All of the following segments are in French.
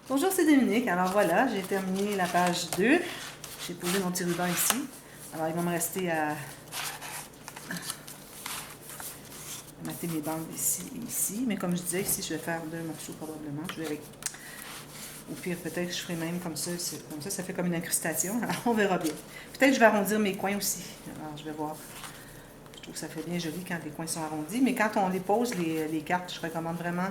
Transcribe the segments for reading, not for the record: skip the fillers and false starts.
Bonjour, c'est Dominique. Alors voilà, j'ai terminé la page 2. J'ai posé mon petit ruban ici. Alors il va me rester à mater mes bandes ici et ici. Mais comme je disais, ici je vais faire 2 morceaux probablement. Je verrai. Au pire, peut-être que je ferai même comme ça. Comme ça fait comme une incrustation. Alors on verra bien. Peut-être que je vais arrondir mes coins aussi. Alors je vais voir. Je trouve que ça fait bien joli quand les coins sont arrondis. Mais quand on les pose, les cartes, je recommande vraiment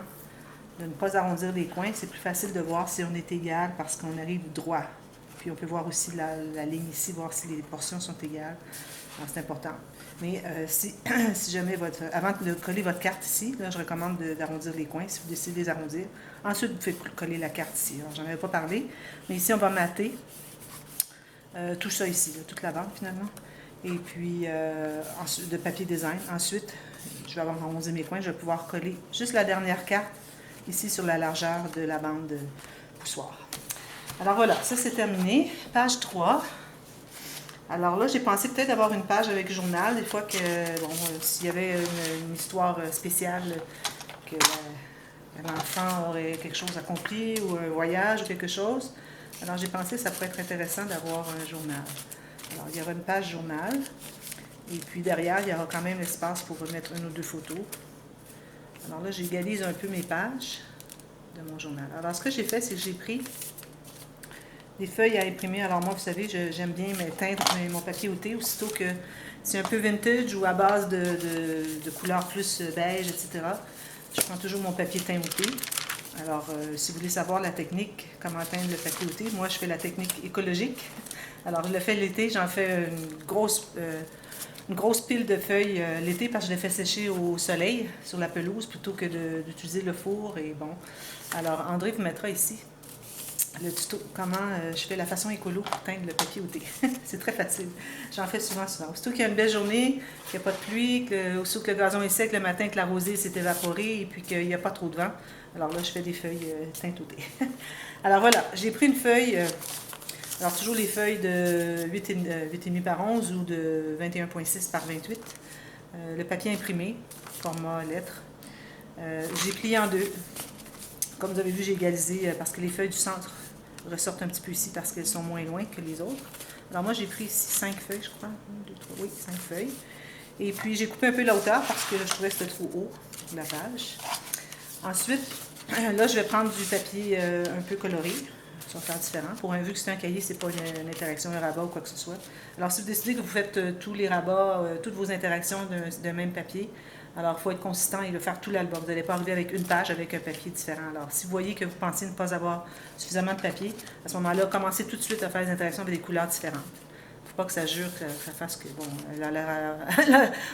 de ne pas arrondir les coins. C'est plus facile de voir si on est égal parce qu'on arrive droit. Puis on peut voir aussi la ligne ici, voir si les portions sont égales. C'est important. Mais si jamais avant de coller votre carte ici, là, je recommande d'arrondir les coins si vous décidez de les arrondir. Ensuite, vous pouvez coller la carte ici. Alors, j'en avais pas parlé, mais ici, on va mater tout ça ici, là, toute la bande finalement. Et puis, de papier design. Ensuite, je vais avoir arrondi mes coins. Je vais pouvoir coller juste la dernière carte ici sur la largeur de la bande de poussoir. Alors voilà, ça c'est terminé. Page 3. Alors là, j'ai pensé peut-être avoir une page avec journal, des fois que, bon, s'il y avait une histoire spéciale, que l'enfant aurait quelque chose accompli, ou un voyage, ou quelque chose. Alors j'ai pensé que ça pourrait être intéressant d'avoir un journal. Alors il y aura une page journal, et puis derrière, il y aura quand même l'espace pour remettre une ou deux photos. Alors là, j'égalise un peu mes pages de mon journal. Alors ce que j'ai fait, c'est que j'ai pris des feuilles à imprimer. Alors moi, vous savez, j'aime bien teindre mon papier outé, aussitôt que c'est un peu vintage ou à base de couleurs plus beige, etc. Je prends toujours mon papier teint outé. Alors, si vous voulez savoir la technique, comment teindre le papier outé, moi, je fais la technique écologique. Alors, je le fais l'été, j'en fais une grosse pile de feuilles l'été parce que je les fais sécher au soleil, sur la pelouse, plutôt que d'utiliser le four. Et bon, alors, André vous mettra ici le tuto, comment je fais la façon écolo pour teindre le papier outé. C'est très facile. J'en fais souvent. Aussitôt qu'il y a une belle journée, qu'il n'y a pas de pluie, aussitôt que le gazon est sec le matin, que la rosée s'est évaporée et puis qu'il n'y a pas trop de vent, alors là, je fais des feuilles teintotées. Alors voilà, j'ai pris une feuille, alors toujours les feuilles de 8,5 par 11 ou de 21,6 par 28. Le papier imprimé, format lettre. J'ai plié en deux. Comme vous avez vu, j'ai égalisé parce que les feuilles du centre ressortent un petit peu ici parce qu'elles sont moins loin que les autres. Alors moi, j'ai pris ici 5 feuilles, je crois. 1, 2, 3, oui, 5 feuilles. Et puis, j'ai coupé un peu la hauteur parce que je trouvais que c'était trop haut pour la page. Ensuite, là, je vais prendre du papier un peu coloré. Ça va faire différent. Vu que c'est un cahier, c'est pas une interaction, un rabat ou quoi que ce soit. Alors, si vous décidez que vous faites tous les rabats, toutes vos interactions d'un même papier, alors il faut être consistant et le faire tout l'album. Vous n'allez pas arriver avec une page avec un papier différent. Alors, si vous voyez que vous pensez ne pas avoir suffisamment de papier, à ce moment-là, commencez tout de suite à faire des interactions avec des couleurs différentes. Il ne faut pas que ça jure, que ça fasse que, bon,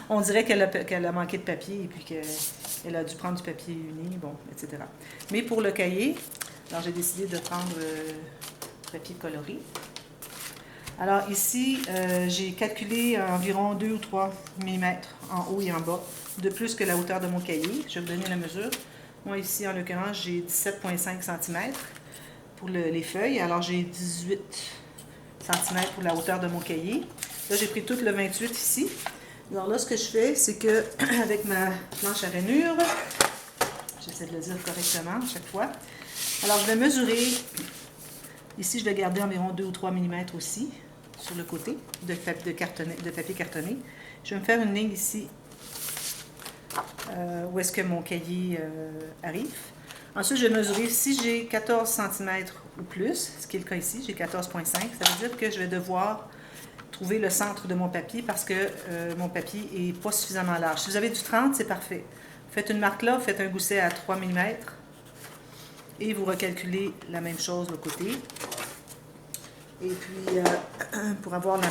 on dirait qu'elle a manqué de papier et puis qu'elle a dû prendre du papier uni, bon, etc. Mais pour le cahier, alors j'ai décidé de prendre papier coloré. Alors ici, j'ai calculé environ 2 ou 3 mm en haut et en bas, de plus que la hauteur de mon cahier. Je vais vous donner la mesure. Moi ici, en l'occurrence, j'ai 17,5 cm pour les feuilles. Alors j'ai 18 cm pour la hauteur de mon cahier. Là, j'ai pris tout le 28 ici. Alors là, ce que je fais, c'est que avec ma planche à rainure, j'essaie de le dire correctement à chaque fois. Alors, je vais mesurer. Ici, je vais garder environ 2 ou 3 mm aussi, sur le côté de papier cartonné. Je vais me faire une ligne ici, où est-ce que mon cahier arrive. Ensuite, je vais mesurer, si j'ai 14 cm ou plus, ce qui est le cas ici, j'ai 14,5, ça veut dire que je vais devoir trouver le centre de mon papier parce que mon papier n'est pas suffisamment large. Si vous avez du 30, c'est parfait. Vous faites une marque là, vous faites un gousset à 3 mm et vous recalculez la même chose de l'autre côté. Et puis, pour avoir la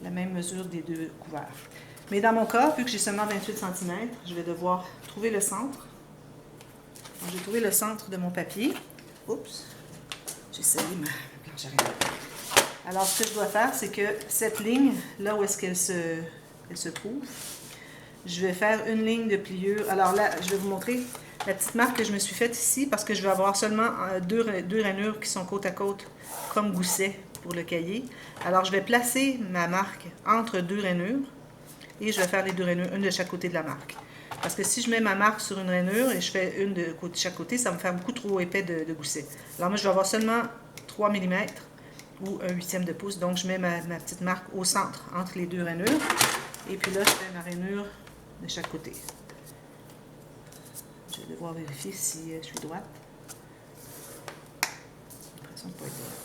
même mesure des deux couverts. Mais dans mon cas, vu que j'ai seulement 28 cm, je vais devoir trouver le centre. J'ai trouvé le centre de mon papier. Oups, j'ai scellé ma planche à rainure. Alors, ce que je dois faire, c'est que cette ligne, là où est-ce qu'elle se trouve, je vais faire une ligne de pliure. Alors là, je vais vous montrer la petite marque que je me suis faite ici parce que je vais avoir seulement deux rainures qui sont côte à côte comme gousset pour le cahier. Alors, je vais placer ma marque entre deux rainures et je vais faire les deux rainures, une de chaque côté de la marque. Parce que si je mets ma marque sur une rainure et je fais une de chaque côté, ça va me faire beaucoup trop épais de gousset. Alors moi, je vais avoir seulement 3 mm ou 1/8 de pouce. Donc, je mets ma petite marque au centre, entre les deux rainures. Et puis là, je fais ma rainure de chaque côté. Je vais devoir vérifier si je suis droite. J'ai l'impression de ne pas être droite.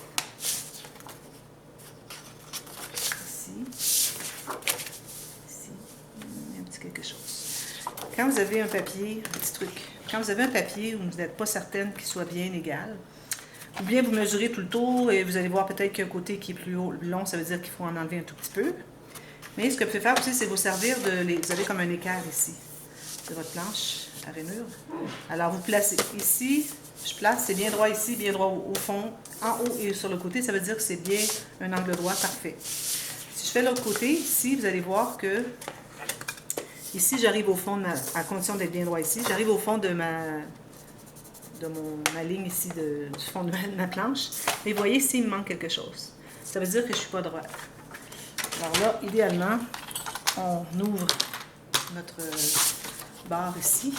Ici, il y a un petit quelque chose. Quand vous avez un papier, un petit truc, quand vous avez un papier où vous n'êtes pas certaine qu'il soit bien égal, ou bien vous mesurez tout le tour et vous allez voir peut-être qu'un côté qui est plus long, ça veut dire qu'il faut en enlever un tout petit peu. Mais ce que vous pouvez faire aussi, c'est vous servir de... Vous avez comme un équerre ici, de votre planche à rainure. Alors vous placez ici, je place, c'est bien droit ici, bien droit au fond, en haut et sur le côté, ça veut dire que c'est bien un angle droit parfait. Si je fais l'autre côté, ici, vous allez voir que ici, j'arrive au fond, à condition d'être bien droit ici, j'arrive au fond de ma ligne ici, du fond de ma planche. Et vous voyez, ici, il me manque quelque chose. Ça veut dire que je ne suis pas droite. Alors là, idéalement, on ouvre notre barre ici.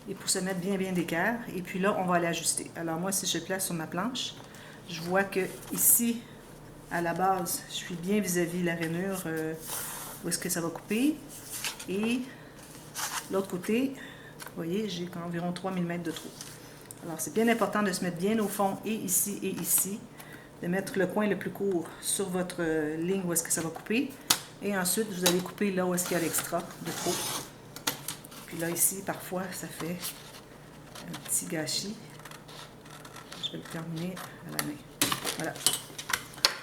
Et pour se mettre bien d'équerre. Et puis là, on va aller ajuster. Alors moi, si je place sur ma planche, je vois que ici, à la base, je suis bien vis-à-vis la rainure où est-ce que ça va couper. Et l'autre côté, vous voyez, j'ai environ 3 mm de trou. Alors, c'est bien important de se mettre bien au fond et ici, de mettre le coin le plus court sur votre ligne où est-ce que ça va couper. Et ensuite, vous allez couper là où est-ce qu'il y a l'extra de trop. Puis là, ici, parfois, ça fait un petit gâchis. Je vais le terminer à la main. Voilà.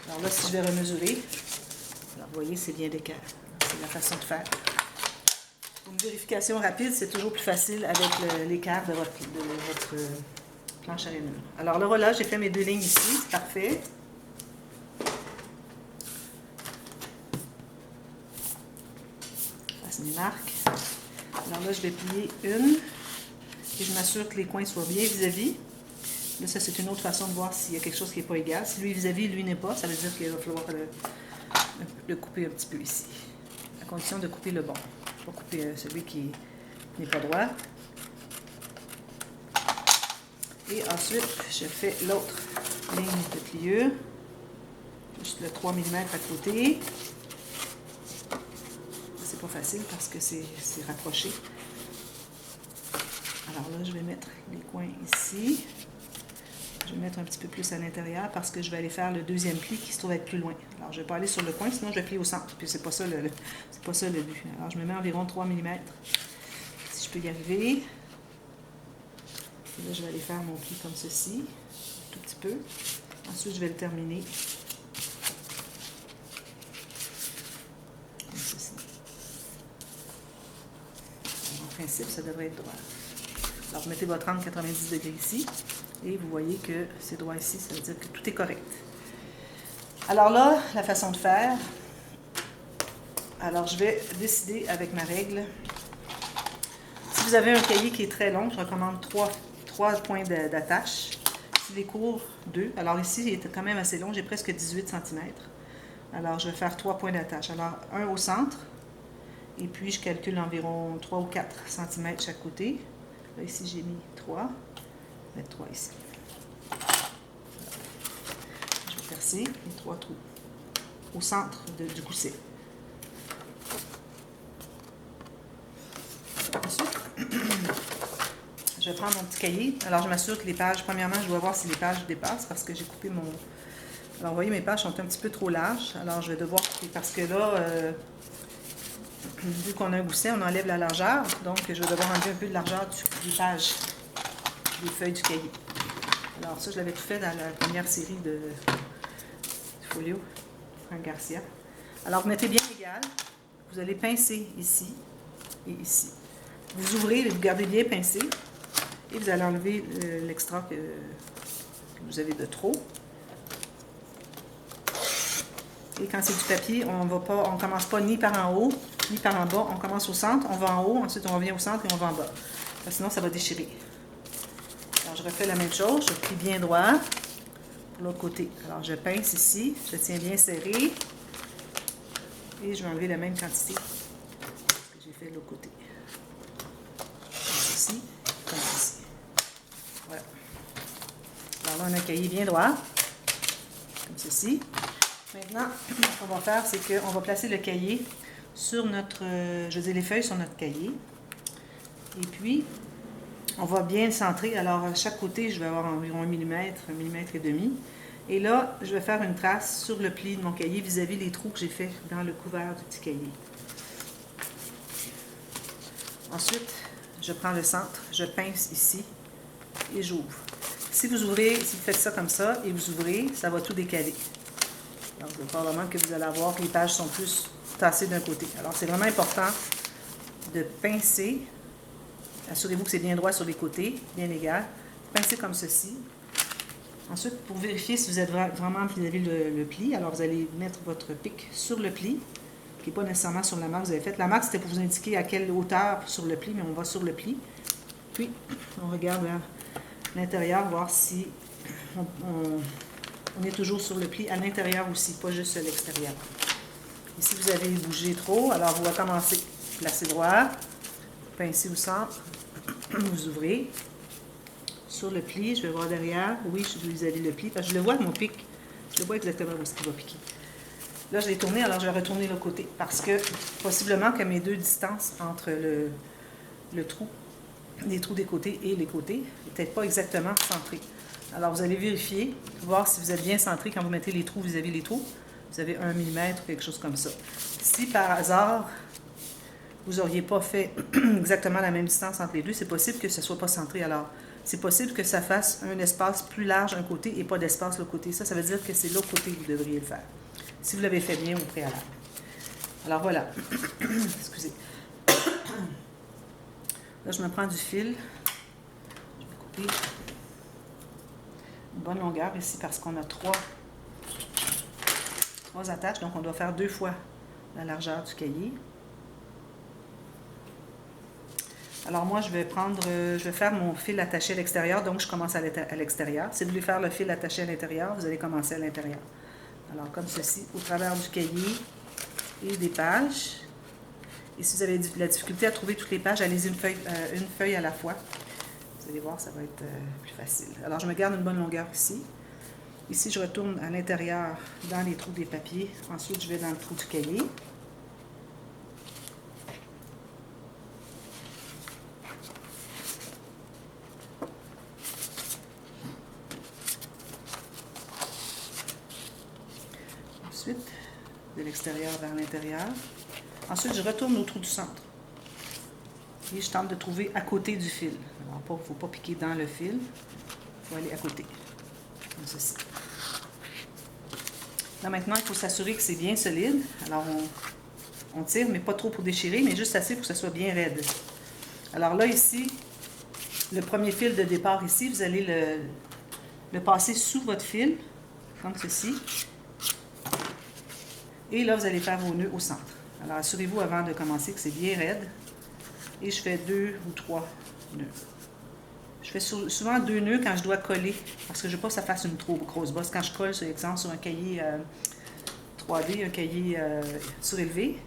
Alors là, si je vais remesurer, alors vous voyez, c'est bien d'équerre. C'est la façon de faire. Pour une vérification rapide, c'est toujours plus facile avec l'équerre de votre planche à rainure. Alors là, voilà, j'ai fait mes 2 lignes ici, c'est parfait. Je passe mes marques. Alors là, je vais plier une et je m'assure que les coins soient bien vis-à-vis. Là, ça, c'est une autre façon de voir s'il y a quelque chose qui n'est pas égal. Si lui est vis-à-vis, lui n'est pas, ça veut dire qu'il va falloir le couper un petit peu ici. À condition de couper le bon. Pas couper celui qui n'est pas droit. Et ensuite, je fais l'autre ligne de pliure. Juste le 3 mm à côté. C'est pas facile parce que c'est rapproché. Alors là, je vais mettre les coins ici. Je vais mettre un petit peu plus à l'intérieur parce que je vais aller faire le deuxième pli qui se trouve être plus loin. Alors, je ne vais pas aller sur le coin, sinon je vais plier au centre. Puis, c'est pas ça le but. Alors, je me mets environ 3 mm. Si je peux y arriver. Et là, je vais aller faire mon pli comme ceci. Un tout petit peu. Ensuite, je vais le terminer. Comme ceci. Alors, en principe, ça devrait être droit. Alors, vous mettez votre angle 90 degrés ici. Et vous voyez que c'est droit ici, ça veut dire que tout est correct. Alors là, la façon de faire. Alors, je vais décider avec ma règle. Si vous avez un cahier qui est très long, je recommande 3 points d'attache. S'il est court, 2. Alors ici, il est quand même assez long, j'ai presque 18 cm. Alors, je vais faire 3 points d'attache. Alors, un au centre. Et puis, je calcule environ 3 ou 4 cm chaque côté. Là, ici, j'ai mis 3. Je vais mettre 3 ici. Je vais percer les 3 trous au centre du gousset. Ensuite, je vais prendre mon petit cahier. Alors, je m'assure que les pages, premièrement, je dois voir si les pages dépassent parce que j'ai coupé mon... Alors, vous voyez, mes pages sont un petit peu trop larges. Alors, je vais devoir couper parce que là, vu qu'on a un gousset, on enlève la largeur. Donc, je vais devoir enlever un peu de largeur des pages, des feuilles du cahier. Alors, ça, je l'avais tout fait dans la première série de folio, Frank Garcia. Alors, vous mettez bien égal. Vous allez pincer ici et ici. Vous ouvrez, vous gardez bien pincé et vous allez enlever l'extra que vous avez de trop. Et quand c'est du papier, on ne commence pas ni par en haut, ni par en bas. On commence au centre, on va en haut, ensuite on revient au centre et on va en bas. Parce que sinon, ça va déchirer. Alors, je refais la même chose. Je plie bien droit pour l'autre côté. Alors, je pince ici, je tiens bien serré. Et je vais enlever la même quantité que j'ai fait de l'autre côté. comme ceci. Voilà. Alors là, on a un cahier bien droit, comme ceci. Maintenant, ce qu'on va faire, c'est qu'on va placer le cahier sur notre, je veux dire les feuilles sur notre cahier. Et puis, on va bien centrer. Alors, à chaque côté, je vais avoir environ 1 mm, 1 mm et demi. Et là, je vais faire une trace sur le pli de mon cahier vis-à-vis les trous que j'ai fait dans le couvert du petit cahier. Ensuite, je prends le centre, je pince ici et j'ouvre. Si vous ouvrez, si vous faites ça comme ça et vous ouvrez, ça va tout décaler. Donc, probablement que vous allez voir que les pages sont plus tassées d'un côté. Alors, c'est vraiment important de pincer. Assurez-vous que c'est bien droit sur les côtés, bien égal. Pincez comme ceci. Ensuite, pour vérifier si vous êtes vraiment vis-à-vis le pli, alors vous allez mettre votre pic sur le pli, qui n'est pas nécessairement sur la marque que vous avez faite. La marque, c'était pour vous indiquer à quelle hauteur sur le pli, mais on va sur le pli. Puis, on regarde l'intérieur, voir si on est toujours sur le pli à l'intérieur aussi, pas juste à l'extérieur. Et si vous avez bougé trop, alors vous recommencez. Placez droit, pincez au centre, vous ouvrez. Sur le pli, je vais voir derrière. Oui, je suis vis-à-vis le pli, parce que je le vois mon pic. Je le vois exactement où est-ce qu'il va piquer. Là, je l'ai tourné, alors je vais retourner l'autre côté, parce que possiblement que mes deux distances entre le trou, les trous des côtés et les côtés, n'est peut-être pas exactement centrées. Alors, vous allez vérifier, voir si vous êtes bien centré quand vous mettez les trous vis-à-vis les trous. Vous avez 1 mm ou quelque chose comme ça. Si par hasard, vous n'auriez pas fait exactement la même distance entre les deux, c'est possible que ce ne soit pas centré. Alors, c'est possible que ça fasse un espace plus large un côté et pas d'espace l'autre côté. Ça veut dire que c'est l'autre côté que vous devriez le faire, si vous l'avez fait bien au préalable. Alors voilà. Excusez. Là, je me prends du fil. Je vais couper une bonne longueur ici parce qu'on a trois attaches. Donc, on doit faire 2 fois la largeur du cahier. Alors moi, je vais faire mon fil attaché à l'extérieur, donc je commence à l'extérieur. Si vous voulez faire le fil attaché à l'intérieur, vous allez commencer à l'intérieur. Alors comme ceci, au travers du cahier et des pages. Et si vous avez de la difficulté à trouver toutes les pages, allez-y une feuille à la fois. Vous allez voir, ça va être plus facile. Alors je me garde une bonne longueur ici. Ici, je retourne à l'intérieur dans les trous des papiers. Ensuite, je vais dans le trou du cahier. Ensuite, de l'extérieur vers l'intérieur. Ensuite, je retourne au trou du centre. Et je tente de trouver à côté du fil. Alors, il ne faut pas piquer dans le fil. Il faut aller à côté. Comme ceci. Là, maintenant, il faut s'assurer que c'est bien solide. Alors, on tire, mais pas trop pour déchirer, mais juste assez pour que ce soit bien raide. Alors là, ici, le premier fil de départ ici, vous allez le passer sous votre fil, comme ceci. Et là, vous allez faire vos nœuds au centre. Alors, assurez-vous avant de commencer que c'est bien raide. Et je fais 2 ou 3 nœuds. Je fais souvent 2 nœuds quand je dois coller, parce que je ne veux pas que ça fasse une trop grosse bosse. Quand je colle, par exemple, sur un cahier 3D, un cahier surélevé,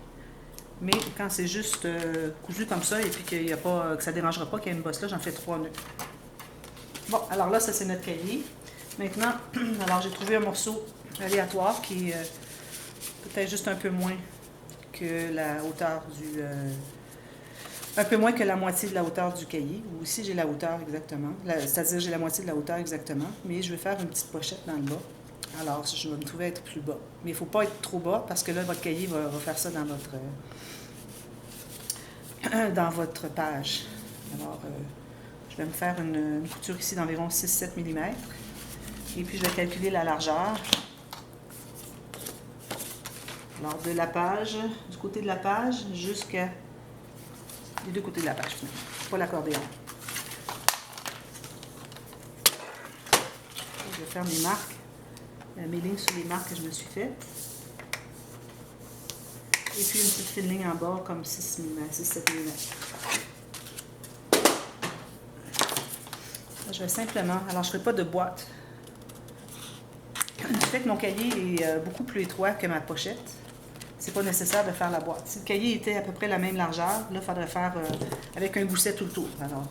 mais quand c'est juste cousu comme ça, et puis que ça ne dérangera pas qu'il y ait une bosse là, j'en fais 3 nœuds. Bon, alors là, ça c'est notre cahier. Maintenant, alors j'ai trouvé un morceau aléatoire qui est peut-être juste un peu moins que la hauteur un peu moins que la moitié de la hauteur du cahier. Ou ici, j'ai la hauteur exactement. C'est-à-dire, j'ai la moitié de la hauteur exactement. Mais je vais faire une petite pochette dans le bas. Alors, je vais me trouver être plus bas. Mais il ne faut pas être trop bas parce que là, votre cahier va faire ça dans votre page. Alors, je vais me faire une couture ici d'environ 6-7 mm. Et puis, je vais calculer la largeur. Alors, de la page, du côté de la page, jusqu'à les 2 côtés de la page, pas l'accordéon. Je vais faire mes marques, mes lignes sur les marques que je me suis faites. Et puis, une petite fine ligne en bas, comme 6-7 mm. Je vais simplement, alors je ne ferai pas de boîte. Du fait que mon cahier est beaucoup plus étroit que ma pochette, c'est pas nécessaire de faire la boîte. Si le cahier était à peu près la même largeur, là, il faudrait faire avec un gousset tout le tour. Alors,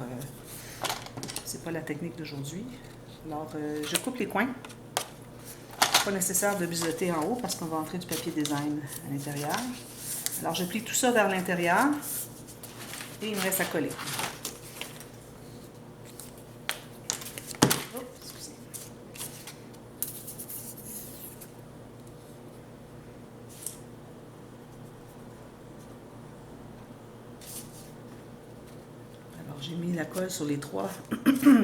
c'est pas la technique d'aujourd'hui. Alors, je coupe les coins. Pas nécessaire de biseauter en haut parce qu'on va entrer du papier design à l'intérieur. Alors, je plie tout ça vers l'intérieur et il me reste à coller. Oh, excusez. Alors, j'ai mis la colle sur les trois,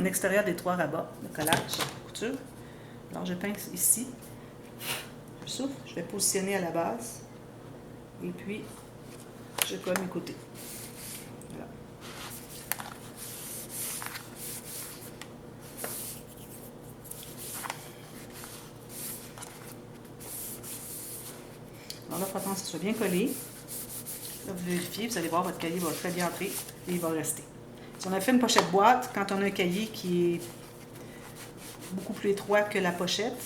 l'extérieur des trois rabats, le collage, la couture. Alors, je pince ici. Je souffle, je vais positionner à la base et puis je colle mes côtés. Voilà. Alors là, il faut attendre que ce soit bien collé. Là, vous vérifiez, vous allez voir, votre cahier va très bien entrer et il va rester. Si on a fait une pochette boîte, quand on a un cahier qui est beaucoup plus étroit que la pochette,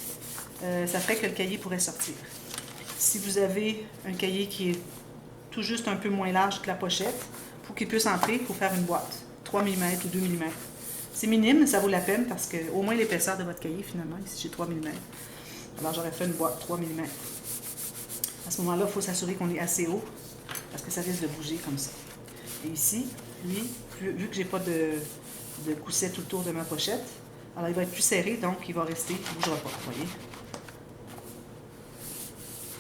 ça ferait que le cahier pourrait sortir. Si vous avez un cahier qui est tout juste un peu moins large que la pochette, pour qu'il puisse entrer, il faut faire une boîte, 3 mm ou 2 mm. C'est minime, mais ça vaut la peine parce que au moins l'épaisseur de votre cahier, finalement, ici j'ai 3 mm. Alors j'aurais fait une boîte 3 mm. À ce moment-là, il faut s'assurer qu'on est assez haut parce que ça risque de bouger comme ça. Et ici, lui, vu que j'ai pas de gousset tout autour de ma pochette, alors il va être plus serré, donc il va rester, il ne bougera pas, vous voyez.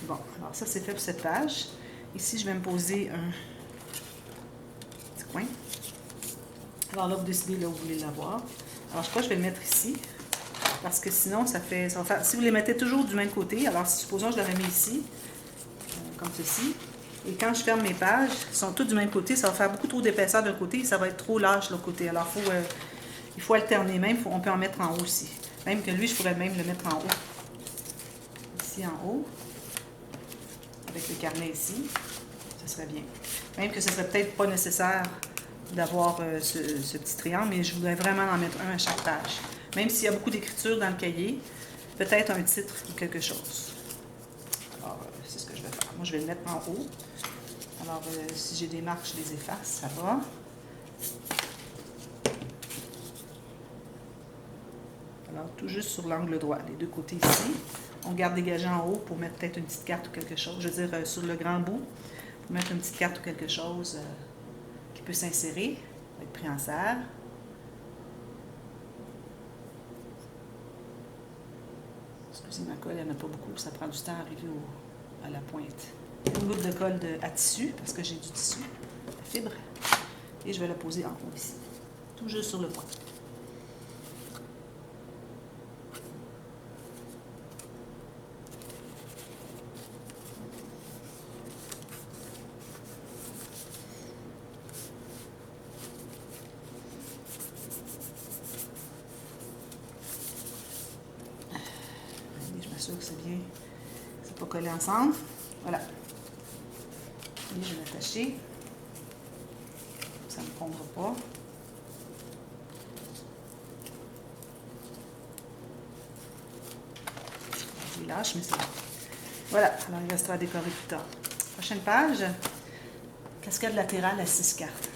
Bon, alors ça c'est fait pour cette page. Ici, je vais me poser un petit coin. Alors là, vous décidez là où vous voulez l'avoir. Alors je crois que je vais le mettre ici, parce que sinon, ça va faire... Si vous les mettez toujours du même côté, alors supposons que je l'aurais mis ici, comme ceci, et quand je ferme mes pages, ils sont tous du même côté, ça va faire beaucoup trop d'épaisseur d'un côté, et ça va être trop large de l'autre côté. Alors il faut alterner même, on peut en mettre en haut aussi. Même que lui, je pourrais même le mettre en haut. Ici en haut. Avec le carnet ici, ça serait bien. Même que ce serait peut-être pas nécessaire d'avoir ce petit triangle, mais je voudrais vraiment en mettre un à chaque page. Même s'il y a beaucoup d'écriture dans le cahier, peut-être un titre ou quelque chose. Alors, c'est ce que je vais faire. Moi, je vais le mettre en haut. Alors, si j'ai des marques, je les efface, ça va. Alors, tout juste sur l'angle droit, les deux côtés ici. On garde dégagé en haut pour mettre peut-être une petite carte ou quelque chose. Je veux dire, sur le grand bout, pour mettre une petite carte ou quelque chose qui peut s'insérer, va être pris en serre. Excusez ma colle, il n'y en a pas beaucoup, ça prend du temps à arriver à la pointe. Une goutte de colle à tissu, parce que j'ai du tissu, la fibre, et je vais la poser en haut ici, tout juste sur le point. Que c'est bien, c'est pas collé ensemble. Voilà. Et je vais l'attacher. Ça ne fondra pas. Je lâche, mais c'est bon. Voilà. Alors, il restera à décorer plus tard. Prochaine page. Cascade latérale à 6 cartes.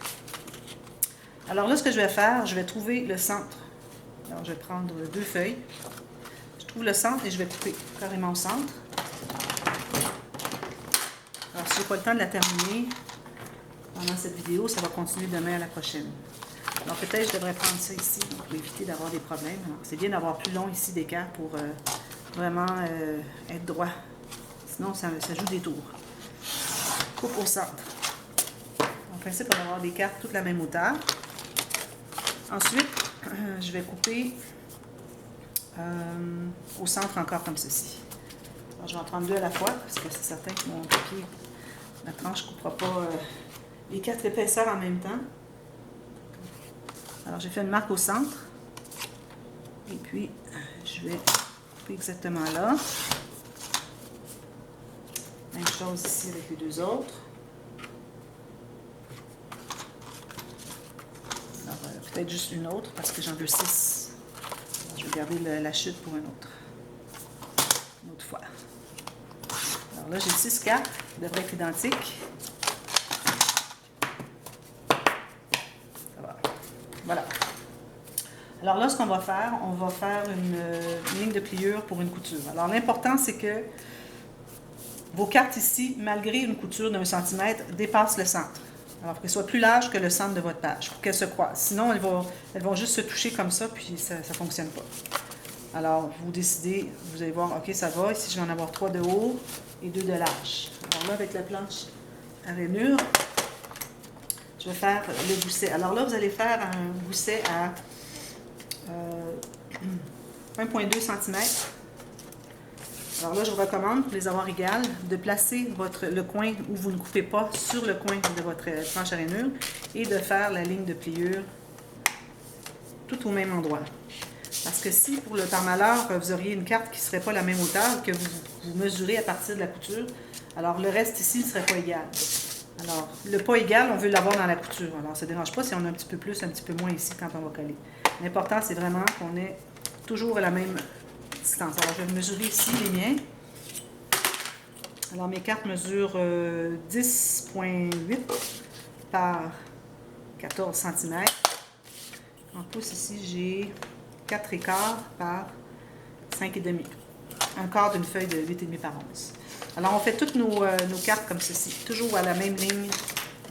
Alors là, ce que je vais faire, je vais trouver le centre. Alors, je vais prendre 2 feuilles. Je trouve le centre et je vais couper carrément au centre. Alors, si je n'ai pas le temps de la terminer pendant cette vidéo, ça va continuer demain à la prochaine. Alors, peut-être je devrais prendre ça ici pour éviter d'avoir des problèmes. C'est bien d'avoir plus long ici d'écart pour vraiment être droit. Sinon, ça joue des tours. Coupe au centre. En principe, on va avoir des cartes toutes la même hauteur. Ensuite, je vais couper au centre encore comme ceci. Alors, je vais en prendre 2 à la fois parce que c'est certain que mon papier, ma tranche ne coupera pas les 4 épaisseurs en même temps. Alors j'ai fait une marque au centre et puis je vais couper exactement là. Même chose ici avec les 2 autres. Alors peut-être juste une autre parce que j'en veux 6. Je vais garder la chute pour une autre fois. Alors là, j'ai 6 cartes qui devraient être identiques. Ça va. Voilà. Alors là, ce qu'on va faire, on va faire une ligne de pliure pour une couture. Alors l'important, c'est que vos cartes ici, malgré une couture d'1 cm, dépassent le centre. Alors, qu'elles soient plus larges que le centre de votre page, pour qu'elles se croisent. Sinon, elles vont juste se toucher comme ça, puis ça ne fonctionne pas. Alors, vous décidez, vous allez voir, OK, ça va. Ici, je vais en avoir 3 de haut et 2 de large. Alors là, avec la planche à rainure, je vais faire le gousset. Alors là, vous allez faire un gousset à 1,2 cm. Alors là, je vous recommande, pour les avoir égales, de placer le coin où vous ne coupez pas sur le coin de votre planche à rainure et de faire la ligne de pliure tout au même endroit. Parce que si, par malheur, vous auriez une carte qui ne serait pas la même hauteur, que vous mesurez à partir de la couture, alors le reste ici ne serait pas égal. Alors, le pas égal, on veut l'avoir dans la couture. Alors, ça ne dérange pas si on a un petit peu plus, un petit peu moins ici quand on va coller. L'important, c'est vraiment qu'on ait toujours la même distance. Alors, je vais mesurer ici les miens. Alors, mes cartes mesurent 10,8 par 14 cm. En pouces, ici, j'ai 4,15 par 5,5. Un quart d'une feuille de 8,5 par 11. Alors, on fait toutes nos cartes comme ceci, toujours à la même ligne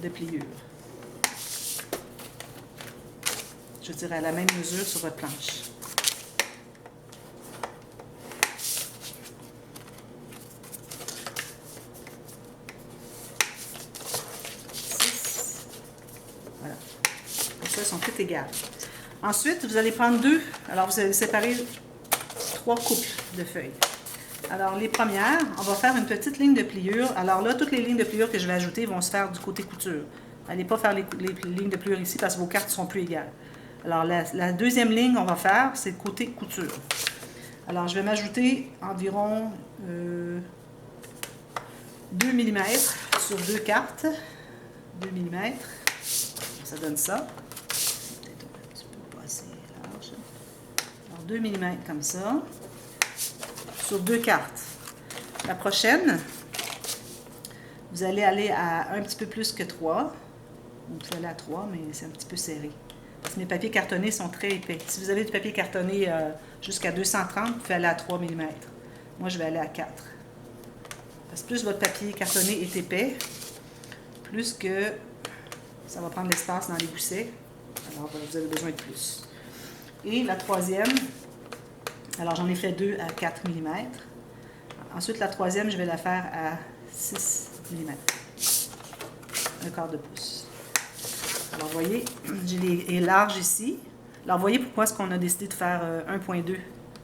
de pliure. Je dirais à la même mesure sur votre planche. Voilà. Comme ça, elles sont toutes égales. Ensuite, vous allez prendre alors vous allez séparer 3 couples de feuilles. Alors, les premières, on va faire une petite ligne de pliure. Alors là, toutes les lignes de pliure que je vais ajouter vont se faire du côté couture. N'allez pas faire les lignes de pliure ici parce que vos cartes ne seront plus égales. Alors, la deuxième ligne qu'on va faire, c'est côté couture. Alors, je vais m'ajouter environ 2 mm sur 2 cartes. 2 mm. Ça donne ça. Peut-être un petit peu pas assez large. Alors, 2 mm comme ça. Sur 2 cartes. La prochaine, vous allez aller à un petit peu plus que 3. Vous pouvez aller à 3, mais c'est un petit peu serré. Parce que mes papiers cartonnés sont très épais. Si vous avez du papier cartonné jusqu'à 230, vous pouvez aller à 3 mm. Moi, je vais aller à 4. Parce que plus votre papier cartonné est épais, plus que ça va prendre l'espace dans les goussets. Alors, vous avez besoin de plus. Et la troisième, alors j'en ai fait 2 à 4 mm. Ensuite, la troisième, je vais la faire à 6 mm. Un quart de pouce. Alors, vous voyez, j'ai les larges ici. Alors, vous voyez pourquoi est-ce qu'on a décidé de faire 1,2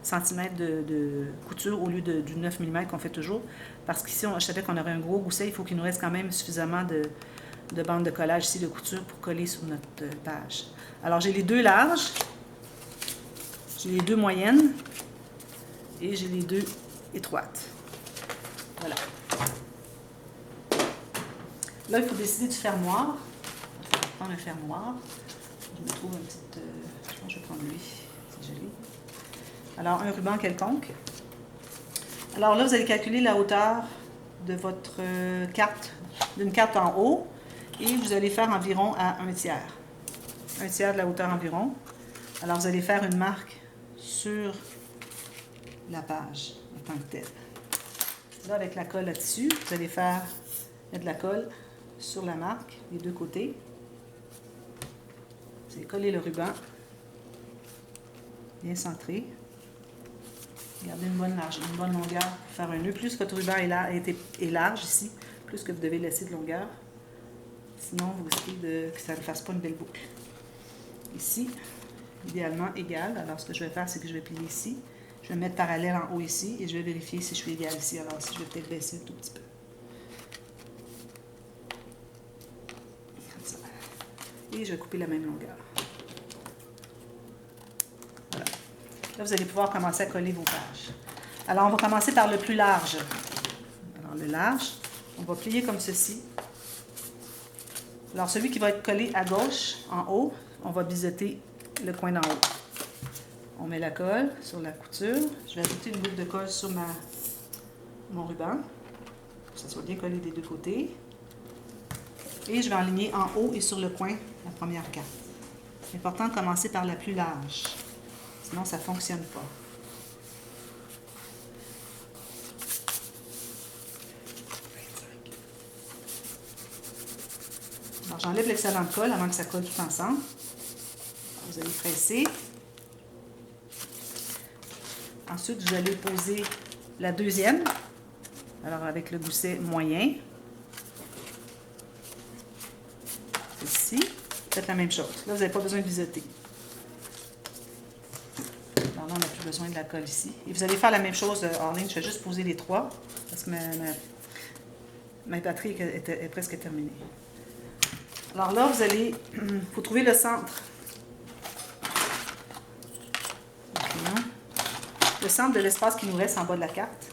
cm de couture au lieu du 9 mm qu'on fait toujours. Parce qu'ici, je savais qu'on aurait un gros gousset. Il faut qu'il nous reste quand même suffisamment de bandes de collage ici, de couture, pour coller sur notre page. Alors, j'ai les 2 larges. J'ai les 2 moyennes. Et j'ai les 2 étroites. Voilà. Là, il faut décider du fermoir. Je vais prendre un fermoir. Je me trouve un petit... je pense que je vais prendre lui. C'est joli. Alors, un ruban quelconque. Alors là, vous allez calculer la hauteur de votre carte, d'une carte en haut. Et vous allez faire environ à 1 tiers. 1 tiers de la hauteur environ. Alors, vous allez faire une marque sur la page en tant que telle. Là, avec la colle là-dessus, vous allez mettre de la colle sur la marque, les 2 côtés. Vous allez coller le ruban, bien centré. Gardez une bonne longueur pour faire un nœud. Plus votre ruban est large ici, plus que vous devez laisser de longueur. Sinon, vous risquez que ça ne fasse pas une belle boucle. Ici, idéalement égal. Alors, ce que je vais faire, c'est que je vais plier ici. Je vais me mettre parallèle en haut ici et je vais vérifier si je suis égale ici. Alors, ici, je vais peut-être baisser un tout petit peu. Comme ça. Et je vais couper la même longueur. Voilà. Là, vous allez pouvoir commencer à coller vos pages. Alors, on va commencer par le plus large. Alors, le large, on va plier comme ceci. Alors, celui qui va être collé à gauche, en haut, on va biseauter le coin d'en haut. On met la colle sur la couture. Je vais ajouter une goutte de colle sur mon ruban, pour que ça soit bien collé des 2 côtés. Et je vais enligner en haut et sur le coin la première carte. C'est important de commencer par la plus large. Sinon, ça ne fonctionne pas. Alors, j'enlève l'excédent de colle avant que ça colle tout ensemble. Vous allez presser. Ensuite, vous allez poser la deuxième. Alors, avec le gousset moyen. Ici. Faites la même chose. Là, vous n'avez pas besoin de biseauter. Alors là, on n'a plus besoin de la colle ici. Et vous allez faire la même chose en ligne. Je vais juste poser les trois parce que ma batterie est presque terminée. Alors là, vous allez... Il faut trouver le centre. Le centre de l'espace qui nous reste en bas de la carte.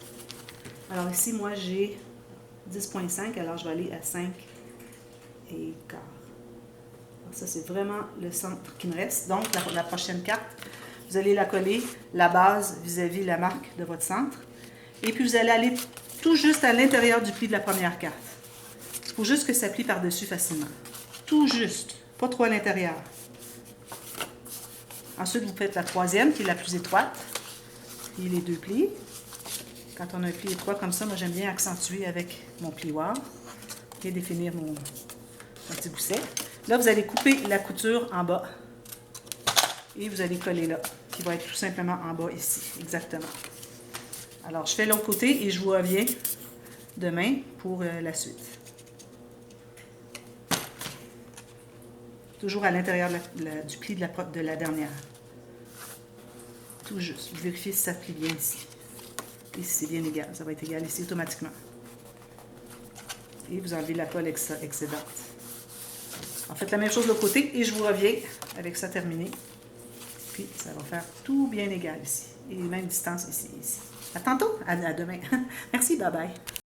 Alors ici, moi, j'ai 10,5. Alors, je vais aller à 5 et quart. Alors, ça, c'est vraiment le centre qui me reste. Donc, la prochaine carte, vous allez la coller, la base vis-à-vis la marque de votre centre. Et puis, vous allez aller tout juste à l'intérieur du pli de la première carte. Il faut juste que ça plie par-dessus facilement. Tout juste, pas trop à l'intérieur. Ensuite, vous faites la troisième, qui est la plus étroite. Pliez les deux plis. Quand on a un pli étroit comme ça, moi, j'aime bien accentuer avec mon plioir et définir mon petit gousset. Là, vous allez couper la couture en bas et vous allez coller là, qui va être tout simplement en bas ici, exactement. Alors, je fais l'autre côté et je vous reviens demain pour la suite. Toujours à l'intérieur du pli de la dernière. Tout juste. Vous vérifiez si ça plie bien ici. Et si c'est bien égal. Ça va être égal ici automatiquement. Et vous enlevez la colle excédente. En faites la même chose de l'autre côté et je vous reviens avec ça terminé. Puis ça va faire tout bien égal ici. Et même distance ici et ici. À tantôt, à demain. Merci, bye bye.